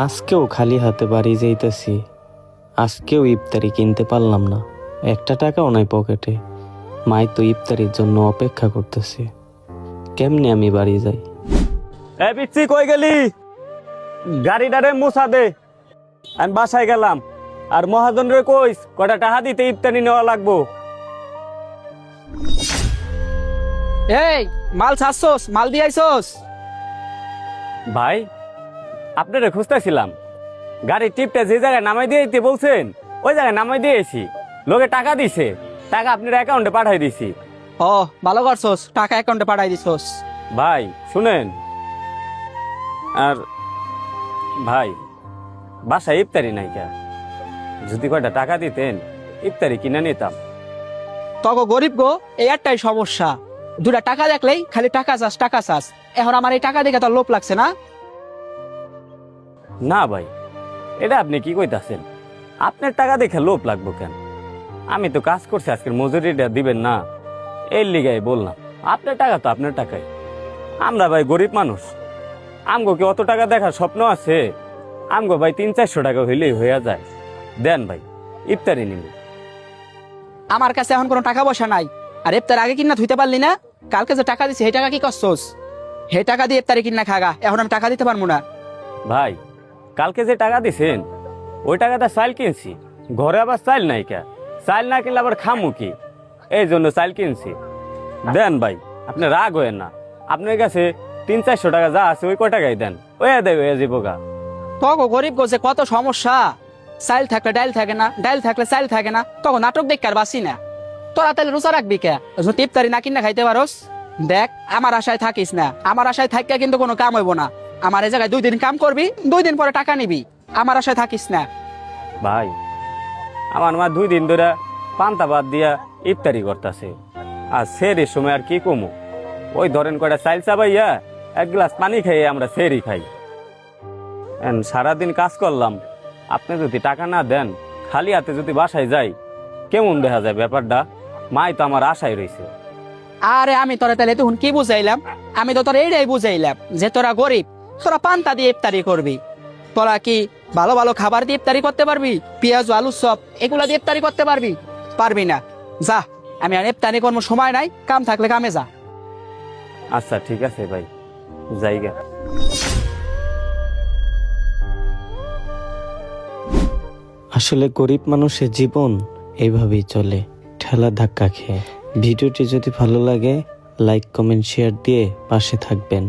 আজকেও খালি হাতে বাড়ি যাইতেছি। আজকেও ইফতারি কিনতে পারলাম না, একটা টাকাও নাই পকেটে। মাই তো ইফতারির জন্য অপেক্ষা করতেছে। কেমনে আমি বাড়ি যাই? এ পিচ্ছি কই গেলি? গাড়িটারে মুছা দে, আমি বাসায় গেলাম। আর মহাজন রে কইস কটা টাকা দিতে ইফতারি নেওয়া লাগবো। এই মাল ছাড়ছস, মাল দিয়ে আইছস? ভাই আপনারে খুঁজতেছিলাম, গাড়ির টিপটা যে জায়গায় নামাই দিয়ে দিতে বলছেন ওই জায়গায় নামাই দিয়েছি। লোকে টাকা দিছে, টাকা আপনার অ্যাকাউন্টে পাঠাই দিছি। ও ভালো করছস, টাকা অ্যাকাউন্টে পাঠাই দিছস। ভাই শুনেন, আর ভাই বাসায় ইফতারি নাই কে, যদি কয়টা টাকা দিতেন ইফতারি কিনে নিতাম। তগো গরিব গো, এই একটাই সমস্যা, দুটা টাকা দেখলেই খালি টাকা চাস টাকা চাস। এখন আমার এই টাকা দেখে তোর লোভ লাগছে না? না ভাই, এটা আপনি কি কইতাছেন? আপনার টাকা দেখে লোভ লাগবো কেন? আমি তো কাজ করছি, আজকের মজুরিটা দিবেন না এর লিগাই বললাম। আপনার টাকা তো আপনার টাকাই। আমরা ভাই গরিব মানুষ, আমগো কি অত টাকা দেখার স্বপ্ন আছে? আমগো ভাই 300-400 টাকা হইলেই হইয়া যায়। দেন ভাই ইফতারি নিন। আমার কাছে এখন কোনো টাকা পয়সা নাই। আর এফতার আগে কিনা ধুইতে পারলি না? কালকে যে টাকা দিছি সেই টাকা কি করছস? হে টাকা দিয়ে এফতারি কিনা খাগা, এখন আমি টাকা দিতে পারবো না। ভাই কালকে যে টাকা দিছেন ওই টাকাটা চাল কিনছি, ঘরে আবার চাল নাই কে, চাল না কিনলে আবার খামু কি, এই জন্য চাল কিনছি। দেন ভাই, আপনি রাগ হয়েন না। আপনার কাছে 300-400 টাকা যা আছে ওই কয় টাকাই দেন, ওই দেয় ওই যাবো গা। তগো গরিব গো যে কত সমস্যা, চাইল থাকলে ডাইল থাকে না, ডাইল থাকলে চাইল থাকে না, তখন নাটক দেখ আর বাসি না। তোরা তাহলে রোজা রাখবি কে? যদি ইফতারি না কিনা খাইতে পারোস? দেখ আমার আশায় থাকিস না, আমার আশায় থাকিয়া কিন্তু কোনো কাম হইব না। আমার এই জায়গায় 2 দিন কাম করবি, 2 দিন পরে টাকা নিবি, আমার আশায় থাকিস না। ভাই আমার মা 2 দিন ধরে পান্তা ভাত দিয়া ইফতারি করতেছে, আর সেরির সময় আর কি কমু, ওই ধরেন কয়টা চাইল চাবাইয়া 1 গ্লাস পানি খাইয়ে আমরা সেরি খাই। সারাদিন কাজ করলাম, আপনি যদি টাকা না দেন, খালি হাতে যদি বাসায় যাই, কেমন দেখা যায় ব্যাপারটা? মাই তো আমার আশায় রয়েছে। আরে আমি তোরা তাহলে তখন কি বুঝাইলাম? আমি তো তোরা এইটাই বুঝাইলাম যে তোরা গরিব, তোরা পান্তা দিয়ে ইফতারি করবি। তোরা কি ভালো ভালো খাবার দিয়ে ইফতারি করতে পারবি? পেঁয়াজ আলু চপ এগুলা দিয়ে ইফতারি করতে পারবি? পারবি না। যা, আমি আর ইফতারি করবো, সময় নাই, কাম থাকলে কামে যা। আচ্ছা ঠিক আছে ভাই, জায়গা। আসলে গরিব মানুষের জীবন এইভাবেই চলে, ঠেলা ধাক্কা খেয়ে। ভিডিওটি যদি ভালো লাগে লাইক কমেন্ট শেয়ার দিয়ে পাশে থাকবেন।